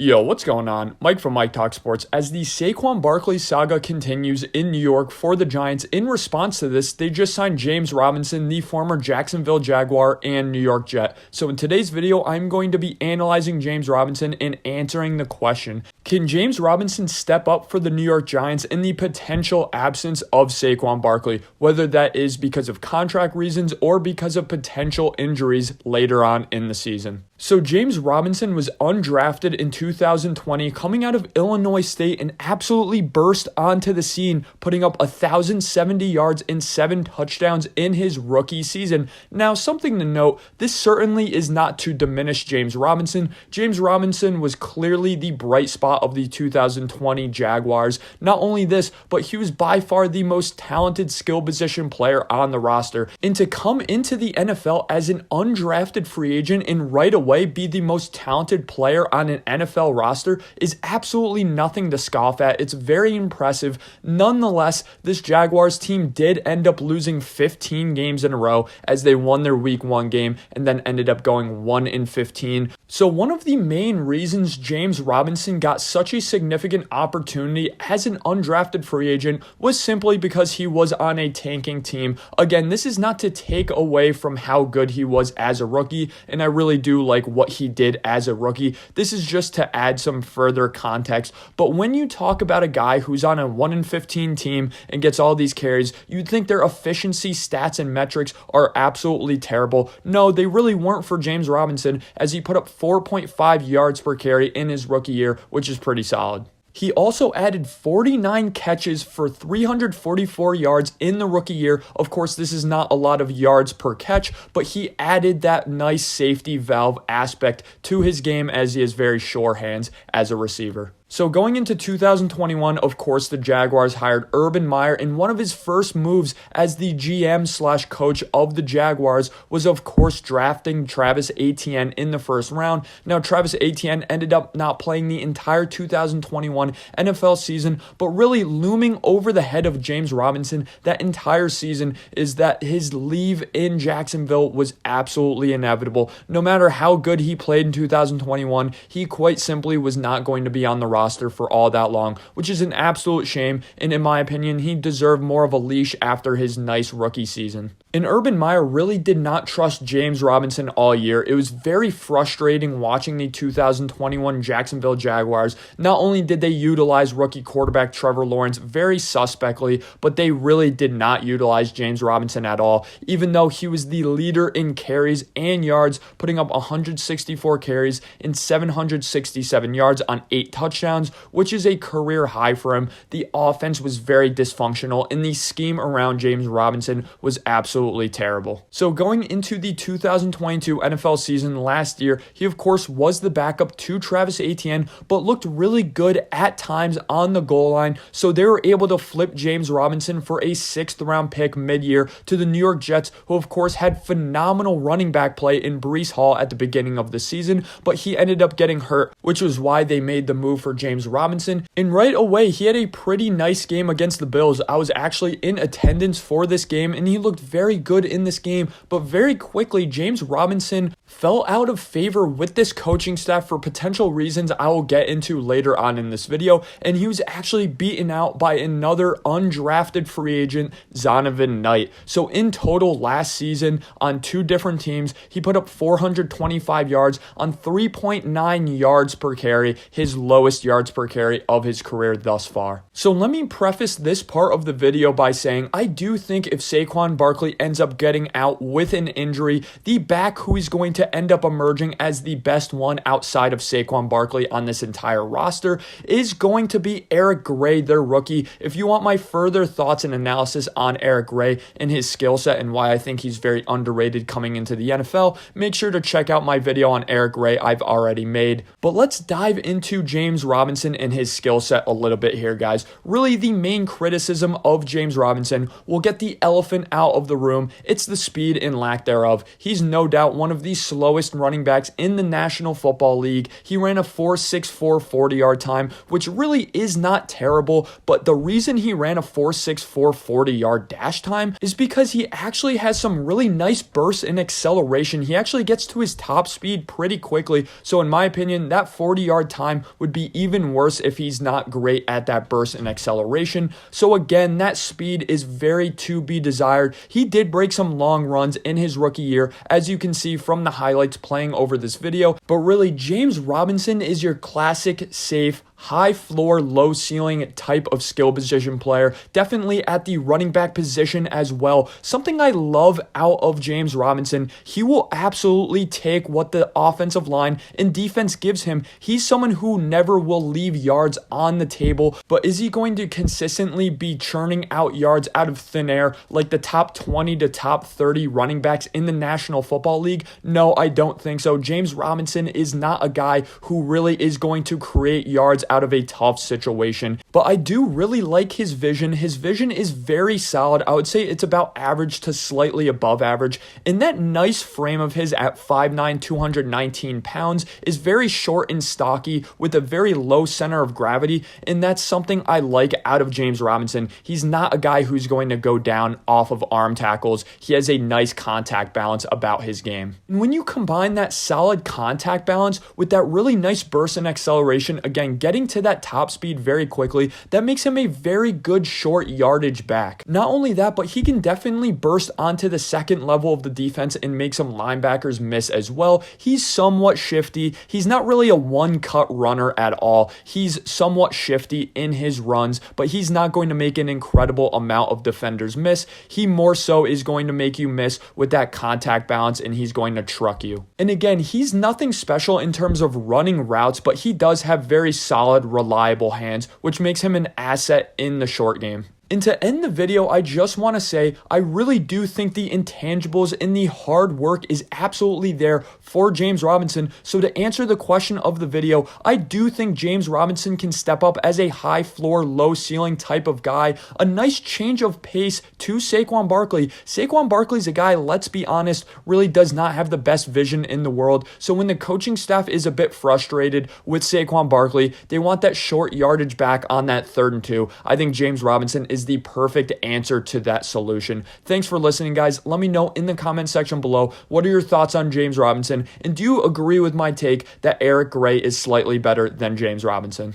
Yo, what's going on? Mike from Mike Talk Sports. As the Saquon Barkley saga continues in New York for the Giants, in response to this, they just signed James Robinson, the former Jacksonville Jaguar and New York Jet. So in today's video, I'm going to be analyzing James Robinson and answering the question, can James Robinson step up for the New York Giants in the potential absence of Saquon Barkley, whether that is because of contract reasons or because of potential injuries later on in the season? So James Robinson was undrafted in 2020, coming out of Illinois State, and absolutely burst onto the scene, putting up 1,070 yards and 7 touchdowns in his rookie season. Now, something to note, this certainly is not to diminish James Robinson. James Robinson was clearly the bright spot of the 2020 Jaguars. Not only this, but he was by far the most talented skill position player on the roster. And to come into the NFL as an undrafted free agent and right away be the most talented player on an NFL roster is absolutely nothing to scoff at. It's very impressive. Nonetheless, this Jaguars team did end up losing 15 games in a row as they won their week 1 game and then ended up going 1-15. So one of the main reasons James Robinson got such a significant opportunity as an undrafted free agent was simply because he was on a tanking team. Again, this is not to take away from how good he was as a rookie, and I really do like what he did as a rookie. This is just to add some further context. But when you talk about a guy who's on a 1-15 team and gets all these carries, you'd think their efficiency stats and metrics are absolutely terrible. No, they really weren't for James Robinson, as he put up 4.5 yards per carry in his rookie year, which is pretty solid. He also added 49 catches for 344 yards in the rookie year. Of course, this is not a lot of yards per catch, but he added that nice safety valve aspect to his game as he has very sure hands as a receiver. So going into 2021, of course, the Jaguars hired Urban Meyer, and one of his first moves as the GM/coach of the Jaguars was, of course, drafting Travis Etienne in the first round. Now, Travis Etienne ended up not playing the entire 2021 NFL season, but really looming over the head of James Robinson that entire season is that his leave in Jacksonville was absolutely inevitable. No matter how good he played in 2021, he quite simply was not going to be on the roster for all that long, which is an absolute shame, and in my opinion, he deserved more of a leash after his nice rookie season. And Urban Meyer really did not trust James Robinson all year. It was very frustrating watching the 2021 Jacksonville Jaguars. Not only did they utilize rookie quarterback Trevor Lawrence very suspectly, but they really did not utilize James Robinson at all, even though he was the leader in carries and yards, putting up 164 carries and 767 yards on 8 touchdowns, which is a career high for him. The offense was very dysfunctional, and the scheme around James Robinson was absolutely terrible. So going into the 2022 NFL season last year, he of course was the backup to Travis Etienne, but looked really good at times on the goal line. So they were able to flip James Robinson for a 6th round pick mid-year to the New York Jets, who of course had phenomenal running back play in Breece Hall at the beginning of the season, but he ended up getting hurt, which was why they made the move for James Robinson. And right away, he had a pretty nice game against the Bills. I was actually in attendance for this game, and he looked very good in this game, but very quickly, James Robinson fell out of favor with this coaching staff for potential reasons I will get into later on in this video, and he was actually beaten out by another undrafted free agent, Zonovan Knight. So in total last season on 2 different teams, he put up 425 yards on 3.9 yards per carry, his lowest yards per carry of his career thus far. So let me preface this part of the video by saying I do think if Saquon Barkley ends up getting out with an injury, the back who is going to end up emerging as the best one outside of Saquon Barkley on this entire roster is going to be Eric Gray, their rookie. If you want my further thoughts and analysis on Eric Gray and his skill set and why I think he's very underrated coming into the NFL, make sure to check out my video on Eric Gray I've already made. But let's dive into James Robinson and his skill set a little bit here, guys. Really, the main criticism of James Robinson, will get the elephant out of the room. It's the speed and lack thereof. He's no doubt one of the slowest running backs in the National Football League. He ran a 4.64 40-yard time, which really is not terrible, but the reason he ran a 4.64 40-yard dash time is because he actually has some really nice bursts in acceleration. He actually gets to his top speed pretty quickly, so in my opinion, that 40-yard time would be even worse if he's not great at that burst and acceleration. So again, that speed is very to be desired. He did break some long runs in his rookie year, as you can see from the highlights playing over this video, but really James Robinson is your classic, safe, high floor, low ceiling type of skill position player, definitely at the running back position as well. Something I love out of James Robinson, he will absolutely take what the offensive line and defense gives him. He's someone who never will leave yards on the table, but is he going to consistently be churning out yards out of thin air like the top 20 to top 30 running backs in the National Football League? No, I don't think so. James Robinson is not a guy who really is going to create yards out of a tough situation, but I do really like his vision. His vision is very solid. I would say it's about average to slightly above average, and that nice frame of his at 5'9", 219 pounds is very short and stocky with a very low center of gravity, and that's something I like out of James Robinson. He's not a guy who's going to go down off of arm tackles. He has a nice contact balance about his game. And when you combine that solid contact balance with that really nice burst and acceleration, again, getting to that top speed very quickly, that makes him a very good short yardage back. Not only that, but he can definitely burst onto the second level of the defense and make some linebackers miss as well. He's somewhat shifty. He's not really a one-cut runner at all. He's somewhat shifty in his runs, but he's not going to make an incredible amount of defenders miss. He more so is going to make you miss with that contact balance, and he's going to truck you. And again, he's nothing special in terms of running routes, but he does have very solid, reliable hands, which makes him an asset in the short game. And to end the video, I just want to say, I really do think the intangibles and the hard work is absolutely there for James Robinson. So to answer the question of the video, I do think James Robinson can step up as a high floor, low ceiling type of guy. A nice change of pace to Saquon Barkley. Saquon Barkley's a guy, let's be honest, really does not have the best vision in the world. So when the coaching staff is a bit frustrated with Saquon Barkley, they want that short yardage back on that 3rd and 2. I think James Robinson is the perfect answer to that solution. Thanks for listening, guys. Let me know in the comment section below, what are your thoughts on James Robinson? And do you agree with my take that Eric Gray is slightly better than James Robinson?